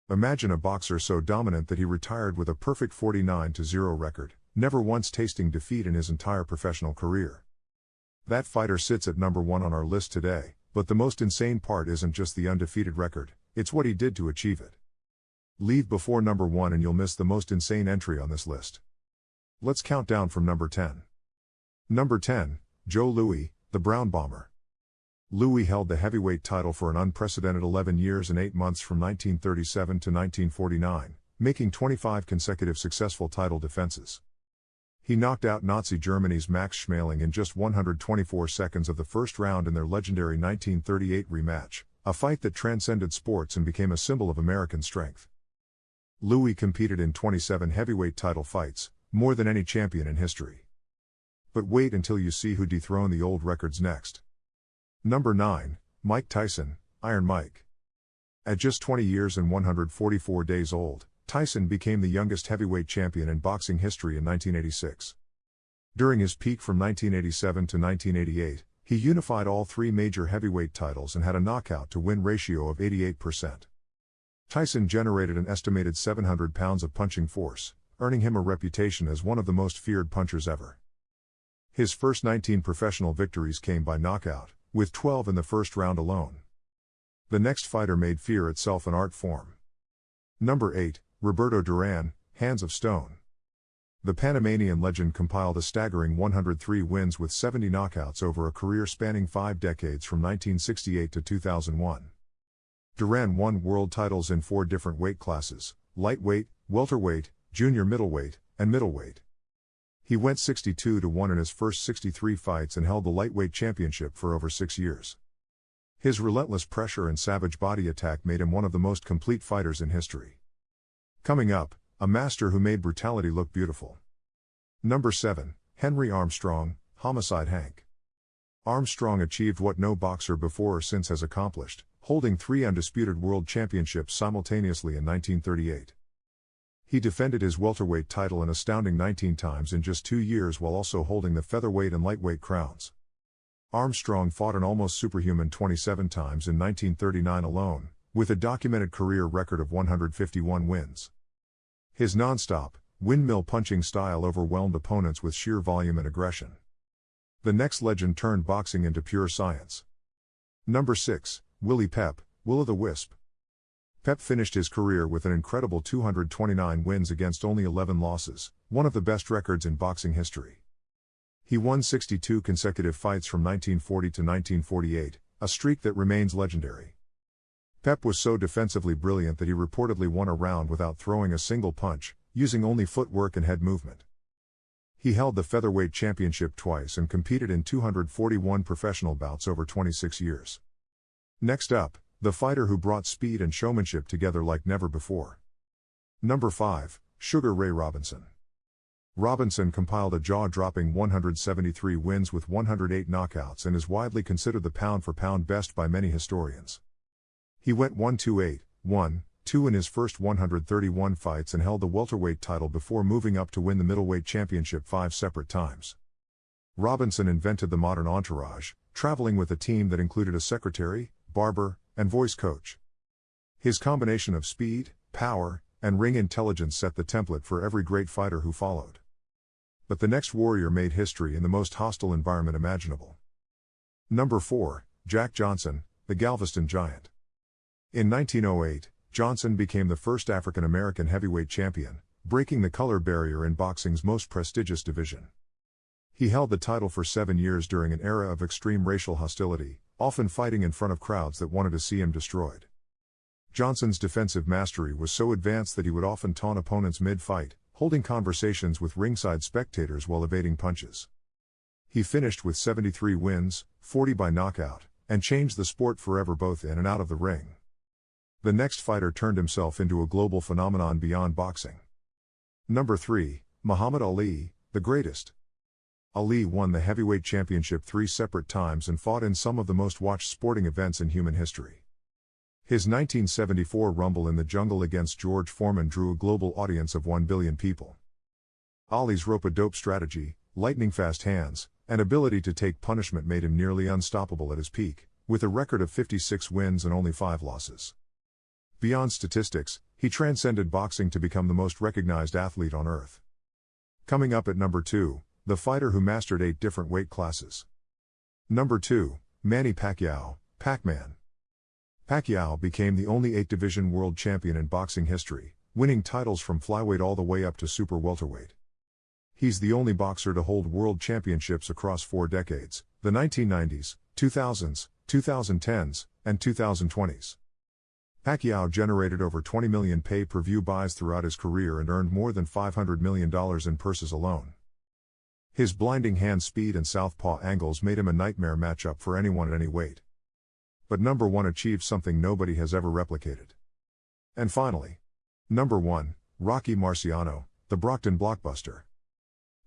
Imagine a boxer so dominant that he retired with a perfect 49-0 record, never once tasting defeat in his entire professional career. That fighter sits at number 1 on our list today, but the most insane part isn't just the undefeated record, it's what he did to achieve it. Leave before number 1 and you'll miss the most insane entry on this list. Let's count down from number 10. Number 10, Joe Louis, the Brown Bomber. Louis held the heavyweight title for an unprecedented 11 years and 8 months from 1937 to 1949, making 25 consecutive successful title defenses. He knocked out Nazi Germany's Max Schmeling in just 124 seconds of the first round in their legendary 1938 rematch, a fight that transcended sports and became a symbol of American strength. Louis competed in 27 heavyweight title fights, more than any champion in history. But wait until you see who dethroned the old records next. Number 9, Mike Tyson, Iron Mike. At just 20 years and 144 days old, Tyson became the youngest heavyweight champion in boxing history in 1986. During his peak from 1987 to 1988, he unified all 3 major heavyweight titles and had a knockout-to-win ratio of 88%. Tyson generated an estimated 700 pounds of punching force, earning him a reputation as one of the most feared punchers ever. His first 19 professional victories came by knockout, with 12 in the first round alone. The next fighter made fear itself an art form. Number 8, Roberto Duran, Hands of Stone. The Panamanian legend compiled a staggering 103 wins with 70 knockouts over a career spanning 5 decades from 1968 to 2001. Duran won world titles in 4 different weight classes: lightweight, welterweight, junior middleweight, and middleweight. He went 62-1 in his first 63 fights and held the lightweight championship for over 6 years. His relentless pressure and savage body attack made him one of the most complete fighters in history. Coming up, a master who made brutality look beautiful. Number 7, Henry Armstrong, Homicide Hank. Armstrong achieved what no boxer before or since has accomplished, holding 3 undisputed world championships simultaneously in 1938. He defended his welterweight title an astounding 19 times in just 2 years while also holding the featherweight and lightweight crowns. Armstrong fought an almost superhuman 27 times in 1939 alone, with a documented career record of 151 wins. His non-stop, windmill punching style overwhelmed opponents with sheer volume and aggression. The next legend turned boxing into pure science. Number 6, Willie Pep, Will-O-The-Wisp. Pep finished his career with an incredible 229 wins against only 11 losses, one of the best records in boxing history. He won 62 consecutive fights from 1940 to 1948, a streak that remains legendary. Pep was so defensively brilliant that he reportedly won a round without throwing a single punch, using only footwork and head movement. He held the featherweight championship twice and competed in 241 professional bouts over 26 years. Next up, the fighter who brought speed and showmanship together like never before. Number 5, Sugar Ray Robinson. Robinson compiled a jaw-dropping 173 wins with 108 knockouts and is widely considered the pound-for-pound best by many historians. He went 1-2-8, 1-2 in his first 131 fights and held the welterweight title before moving up to win the middleweight championship 5 separate times. Robinson invented the modern entourage, traveling with a team that included a secretary, barber, and voice coach. His combination of speed, power, and ring intelligence set the template for every great fighter who followed. But the next warrior made history in the most hostile environment imaginable. Number 4, Jack Johnson, the Galveston Giant. In 1908, Johnson became the first African American heavyweight champion, breaking the color barrier in boxing's most prestigious division. He held the title for 7 years during an era of extreme racial hostility, often fighting in front of crowds that wanted to see him destroyed. Johnson's defensive mastery was so advanced that he would often taunt opponents mid-fight, holding conversations with ringside spectators while evading punches. He finished with 73 wins, 40 by knockout, and changed the sport forever both in and out of the ring. The next fighter turned himself into a global phenomenon beyond boxing. Number 3, Muhammad Ali, the greatest. Ali won the heavyweight championship 3 separate times and fought in some of the most watched sporting events in human history. His 1974 Rumble in the Jungle against George Foreman drew a global audience of 1 billion people. Ali's rope-a-dope strategy, lightning-fast hands, and ability to take punishment made him nearly unstoppable at his peak, with a record of 56 wins and only 5 losses. Beyond statistics, he transcended boxing to become the most recognized athlete on earth. Coming up at number 2, the fighter who mastered 8 different weight classes. Number 2, Manny Pacquiao, Pac-Man. Pacquiao became the only 8-division world champion in boxing history, winning titles from flyweight all the way up to super welterweight. He's the only boxer to hold world championships across 4 decades, the 1990s, 2000s, 2010s, and 2020s. Pacquiao generated over 20 million pay-per-view buys throughout his career and earned more than $500 million in purses alone. His blinding hand speed and southpaw angles made him a nightmare matchup for anyone at any weight. But number 1 achieved something nobody has ever replicated. And finally, number 1, Rocky Marciano, the Brockton Blockbuster.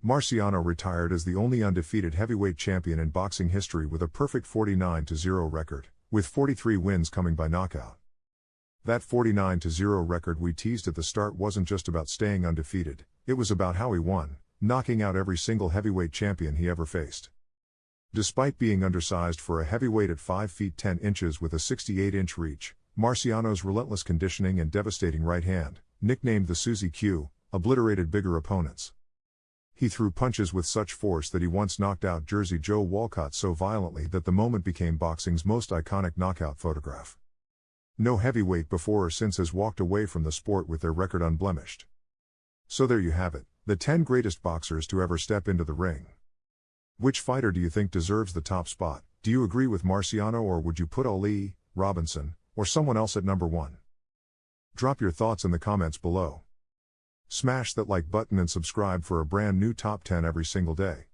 Marciano retired as the only undefeated heavyweight champion in boxing history with a perfect 49-0 record, with 43 wins coming by knockout. That 49-0 record we teased at the start wasn't just about staying undefeated, it was about how he won, knocking out every single heavyweight champion he ever faced. Despite being undersized for a heavyweight at 5 feet 10 inches with a 68-inch reach, Marciano's relentless conditioning and devastating right hand, nicknamed the Susie Q, obliterated bigger opponents. He threw punches with such force that he once knocked out Jersey Joe Walcott so violently that the moment became boxing's most iconic knockout photograph. No heavyweight before or since has walked away from the sport with their record unblemished. So there you have it, the 10 greatest boxers to ever step into the ring. Which fighter do you think deserves the top spot? Do you agree with Marciano, or would you put Ali, Robinson, or someone else at number 1? Drop your thoughts in the comments below. Smash that like button and subscribe for a brand new top 10 every single day.